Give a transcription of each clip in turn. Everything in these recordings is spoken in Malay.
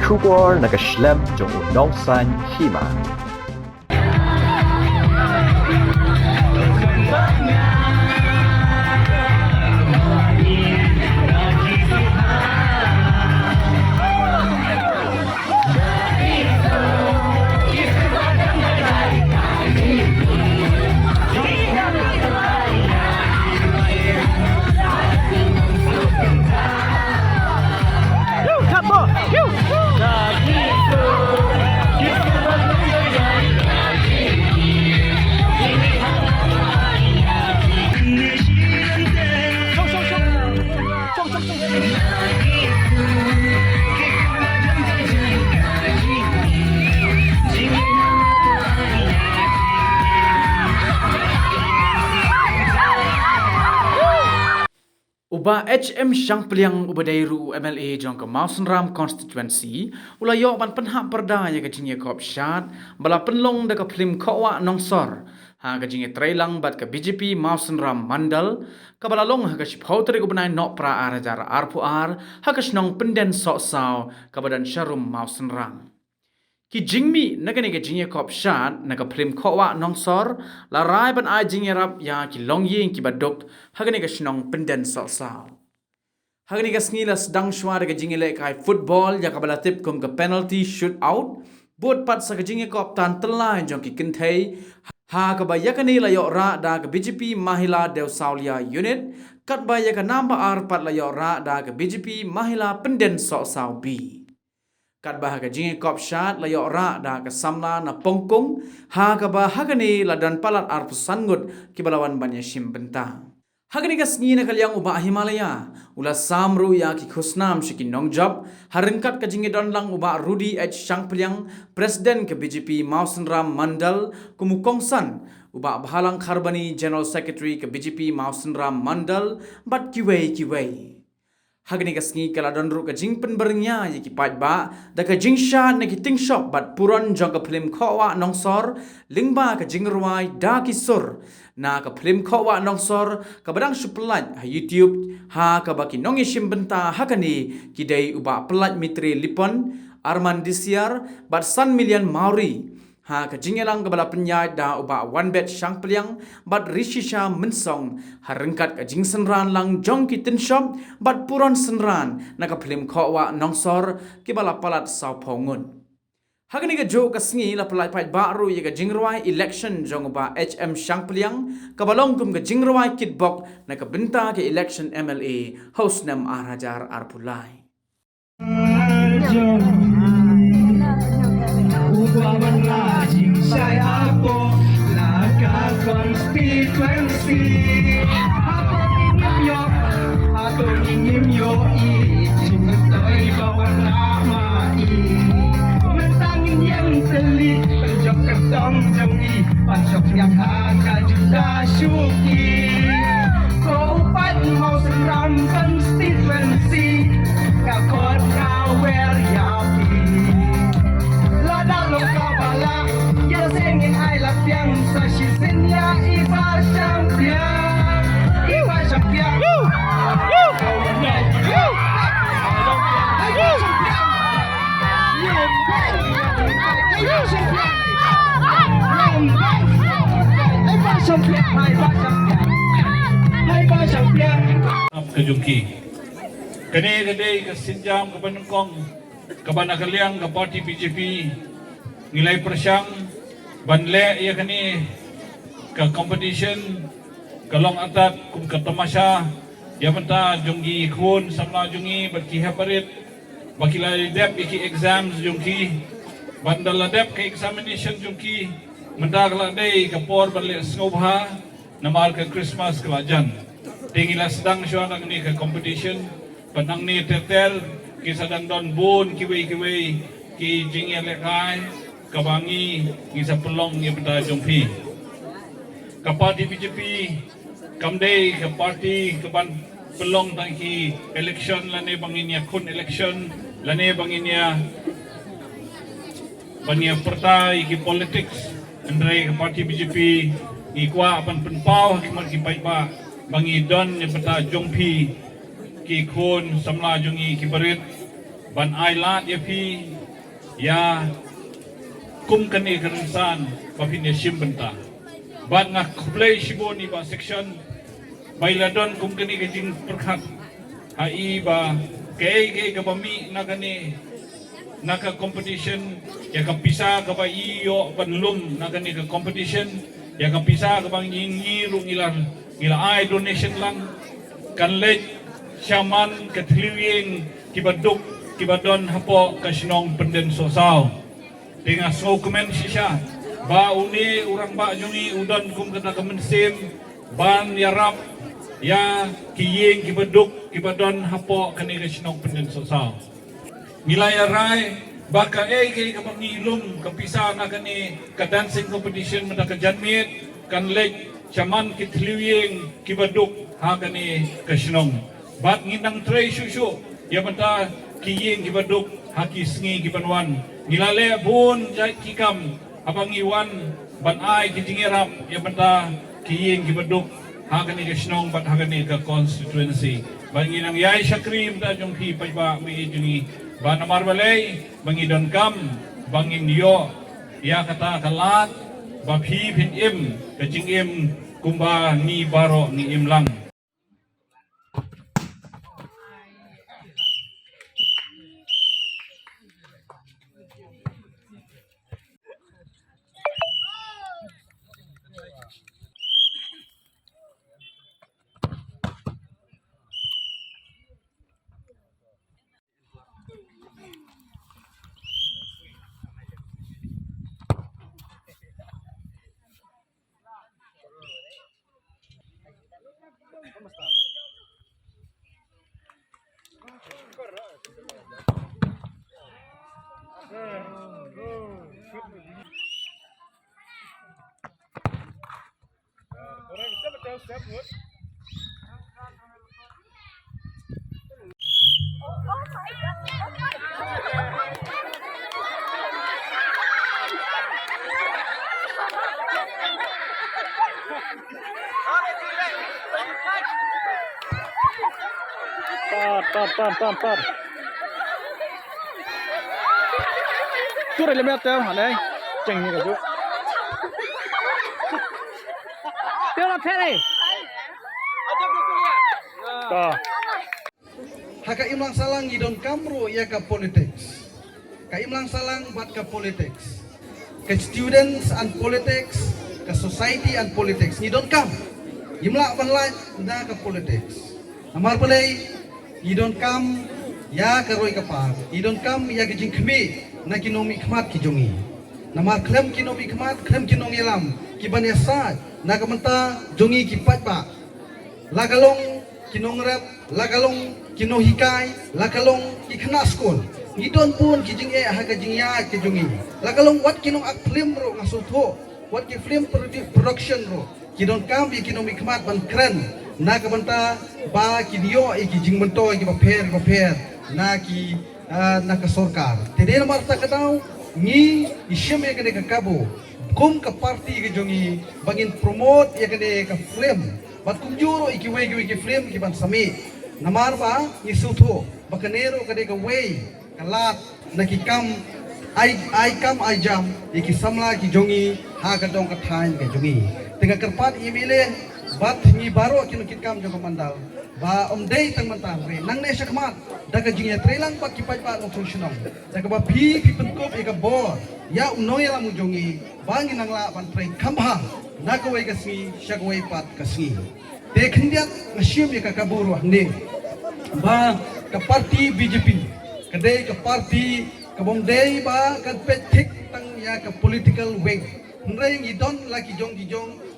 Kubor nagaslem jong unongsan hima. Uba HM Shangpliang Ubadairu MLA jong ke Mausenram constituency ulayo ban penhak perda ya kajingnya kopshat bala penlong de ke plim kowa nongsor ha kajingnya trailang bat ke BJP Mausenram Mandal ka bala long ha ka shiphautri ubnai nok pra arajar arpuar ha ka shnong penden sok saw ka badan sharum Mausenram Ki jingmi nagani ke jingye kop shat naga plim kowa nongsor la rai ban ai jingye rap ya ki long ying ki badok hagani ke shnong penden so saw hagani ke snila sedang shwa ke jingye le kai football ya kabala tip kum ke penalty shoot out bot pat sa ke jingye kop tan telai jong ki kinthei ha ka ba yakani la yo ra da ke BJP Mahila Dew Saulia unit kat ba ya ka namba ar pat la yo ra da ke BJP Mahila penden so saw b kat bah ka jingi kop shat la yo ra da ka samla na pongkong ha ka ba hagani la dan palat ar pusangut ki balawan banya shim bentang hagani ka sngi na kalyang uba Himalaya ula samru ya ki khusnam shiki nongjob harengkat ka jingi don lang uba Rudy H Shangpliang presiden ke BJP Mausenram Mandal kumukongsan uba bahalang kharbani general secretary ke BJP Mausenram Mandal bat kiwei hagni ka sngi kala donru ka jing penbernya yiki pat ba da ka jing sha na ki ting shop bat puron jong ka film khowa nongsor lingba ka jing ruai da ki sur na ka film khowa nongsor ka badang suplat ha YouTube ha ka baki nongi shimbenta hakani ki dei uba pelat mitri lipon Arman Disiar bat san million Maori ha ka jingelang ka bala penyai da uba one bed Shangpliang bat rishisha mensong harengkat ka jing senran lang jong ki tin shop bat puron senran na ka film khowa nongsor ki bala palat saw pongun hagani ka jo ka sngi la palai pai baru ye ka jingrwai election jong uba HM Shangpliang ka balong kum ka jingrwai kitbok na ka benta ke election MLA host nam arajar arpulai Ubaman rajing saya po Laka constituency Ako ingin yo Cintay bawang namai Mentangin yang telit Penjok ketong jauhi Pansok yang haka juta syuki Kau upat mau seram constituency Kakot kawer yapi Ladang kabala ya sengin ai lapiang sa shisin ya iba champion Kejungki Kene ke Sinjam ke Penungkong ke Banakaliang ke parti BJP nilai persyang banle ia kini ke competition ke long atat kum ke tamasha ya menta junggi khun samna jungi berki haparit bakila dep iki exams jungki bandala dep ke examination jungki menta kala dei ke por banle ngobha namal ke Christmas kelajan tingila sedang syuana ni ke competition penang ni tetel ki sadang don bun kiwei ki jingel lekai kabangi ki sa pelong ni benda jongpi ka parti BJP kamdei ka parti ka ban pelong tang ki election lane banginya kun election lane banginya bania partai ki politics andre ka parti BJP ikwa apan penpau ki man ki paipa bangi don ni benda jongpi ki kun samla jungi ki berit ban ailat ya pi ya kum kani karinsan bapin yashim benta bat nga kuplay shibo ni ba section bailadon kum kani kajing perkhat hai ba kay kabami na kani naka competition ya kapisa ka ba iyo panlum na kani ka competition ya kapisa ka bang ngiru ngila ay donation lang kanlet shaman katliwing kibaduk kibadon hapo kasinong penden sosaw dengan so komen sisya ba uni urang ba jungi udan kum kata kemensim ban yarap ya kiying kibaduk kibadon hapo kani kasinong penden sosaw nilai rai baka kay kapangilum kapisa na kani ka dancing competition mata ka janmit kanlet shaman kitliwing kibaduk ha kani kasinong bat nginang tray susu ya mata kiying gibaduk haki sngi gibanwan ngilale bun jai kikam abang iwan ban ai kijingirap ya mata kiying gibaduk hagani kasnong bat hagani ka constituency banginang yai syakrim ta jong hi paiba mi jungi ban amar balai bangidon kam bangin yo ya kata kalat babhi phin im kajing im kumba ni baro ni im lang Tar. Chú đây làm sao hả đây? Chừng như cái chú. Tiêu làm thế này. Haka imlang salang idon kamro ya ka politics. Ka imlang salang buat ka politics. Ka students and politics, ka society and politics. Idon kam. Imlak banlai na ka politics. Amar palay idon kam ya ka roy ka par. Idon kam ya kijing khmi na kinomi khmat ki jongi. Namar klem kinomi khmat, klem kinong ilam. Kiban ya sa na ka menta jongi ki patba. Lagalong kinong rep, lagalong kino hikai, lakalong ikna school. Idon pun kijing ha kijing ya kijungi. Lakalong wat kinong ak film ro ngasutho, wat ki film production ro. Kidon kam bi kino mikmat ban kren na ka banta ba kidio kijing bento ki paper na ki na ka sorkar. Tede mar ta kadaw ni isyem ya kene ka kabo. Kum ka party kijungi bangin promote ya kene ka film. Bat kum juro ikiwe ki film ki ban sami. Namar ba isutho bakanero kade ka way kalat nakikam ai kam ai jam iki samla ki jongi ha ka dong ka thain ka jongi tengah kerpat imile bat ni baro kinu kitkam jong mandal ba omdei tang mantang re nang ne sakmat daga jingya trelang pak kipai pa no fungsionong daga ba pi penkop ika bor ya unoy la mu jongi bangi nang la ban tre kambha nakawai kasmi shagwai pat kasmi te khindiat ngasyum ika kaburu hande ba ka parti BJP kadai ka parti ka bomdei ba ka petik tang ya ka political wing nrai ngidon la ki jong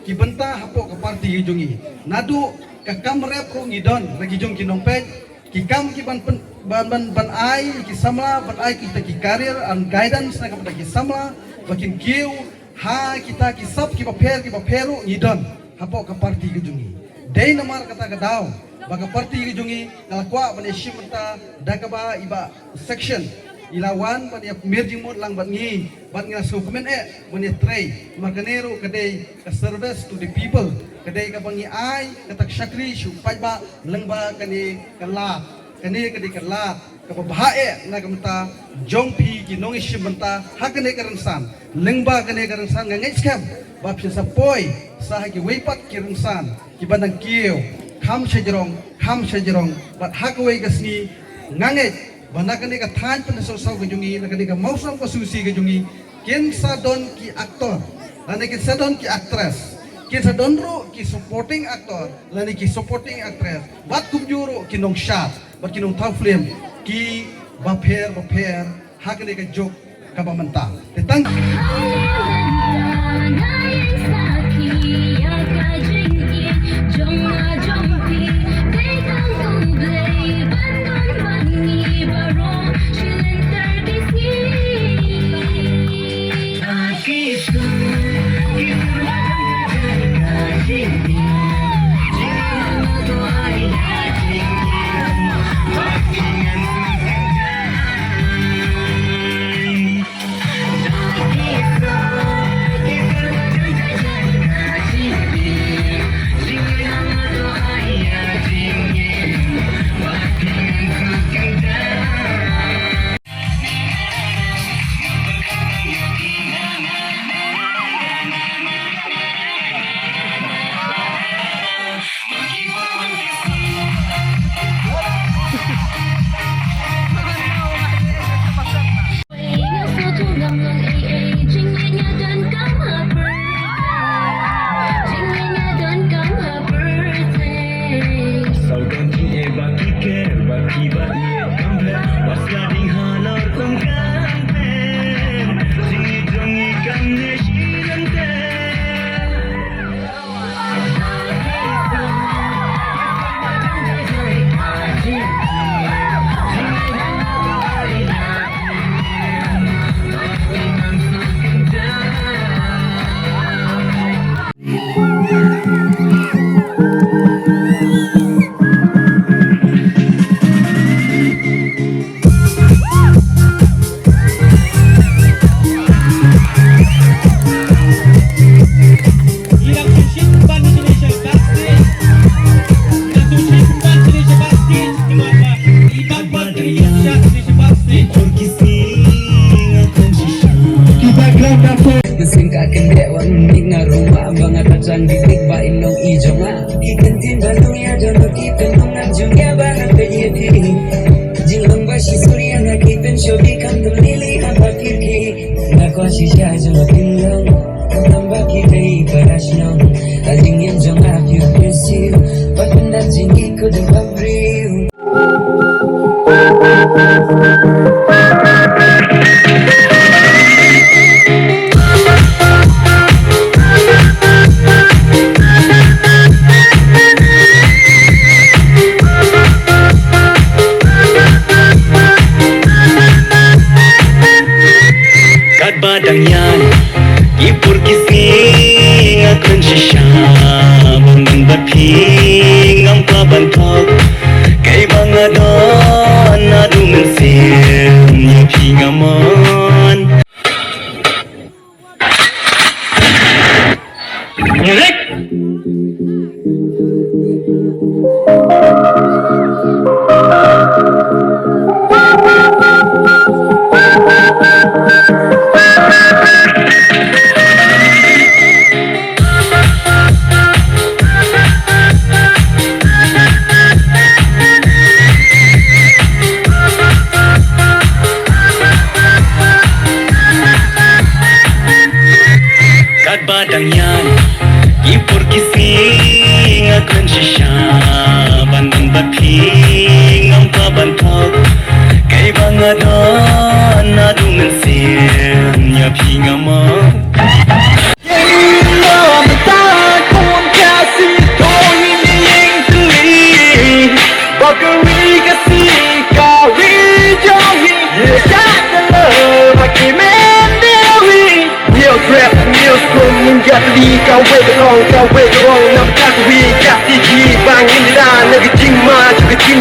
ki benta hapo ka parti jongi nadu ka kamrep ko ngidon la ki jong ki nompet ki kam ki ban ai ki samla ban ai kita ki career and guidance na ka ki samla bakin kiu ha kita ki sab ki paperu ngidon hapo ka parti jongi dei namar kata ka daw baga parti jongi nalakwa ban esimenta dakaba iba section ilawan ban ya merging mod lang ban ngi ban ngila so comment ban ya tray makanero kadai ka service to the people kadai ka bangi ai katak syakri shu paiba lengba kani kalat kani kadai kalat kababae na kamta jongpi ginongi shimenta hakane karansan lengba kane karansan ngangai skam bapsi sapoi sahagi weipat kiransan kibandang kiyo kham shajerong bat hakwe gasni ngangai banakane ka than pen sosau gejungi nakane ka mausam ka susi gejungi ken sadon ki aktor lani ki sadon ki actress ken sadon ro ki supporting actor lani ki supporting actress bat kubjuro kinong shot bat kinong tau film ki baper hakane ka jok ka bamanta tetang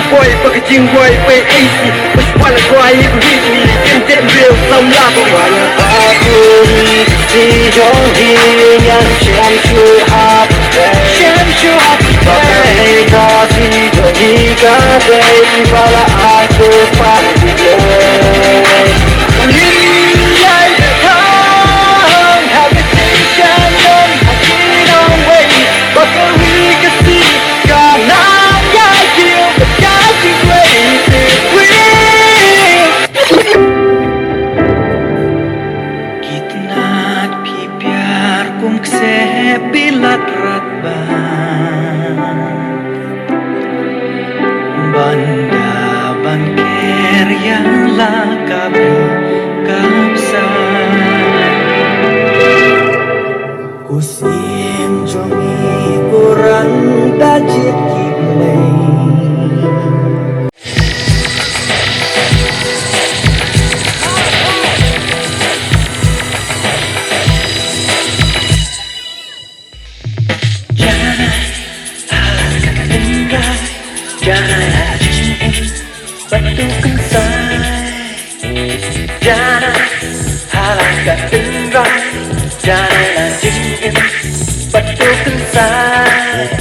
Boy, fuck a jing boy, wait, AC, what's one of cry, you can reach me, chiều sông la cũng gọi là ta cùng chỉ trong khi nhân xem chưa hấp và đây ta chỉ cho đi cả đây và là ai cứ phát đi lên linh lại thang have a station on a freedom way but we can see God now I feel the God is waiting Kitnat pipiar kum kse bilat ratban Banda banker yang lakabi kapsan Kusim jongi kurang dajit kiblay Batukan say Jangan halangkan dengai Jangan anjingin Batukan say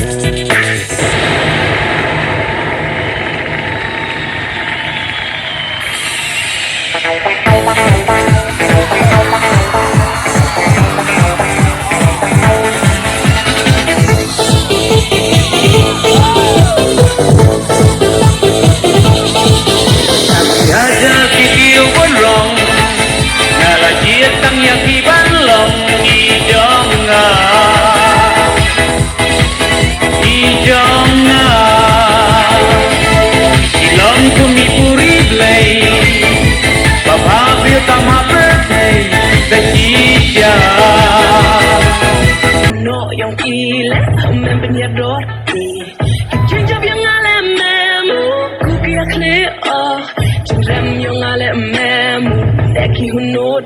tăng nhạc khi bán lòng đi cho ngà si lòng của mi puri play baba biểu tam birthday đã chi cha no yang ile men ben ya do chung job yang ale memu ku kia clear chung ram yang ale memueki hunot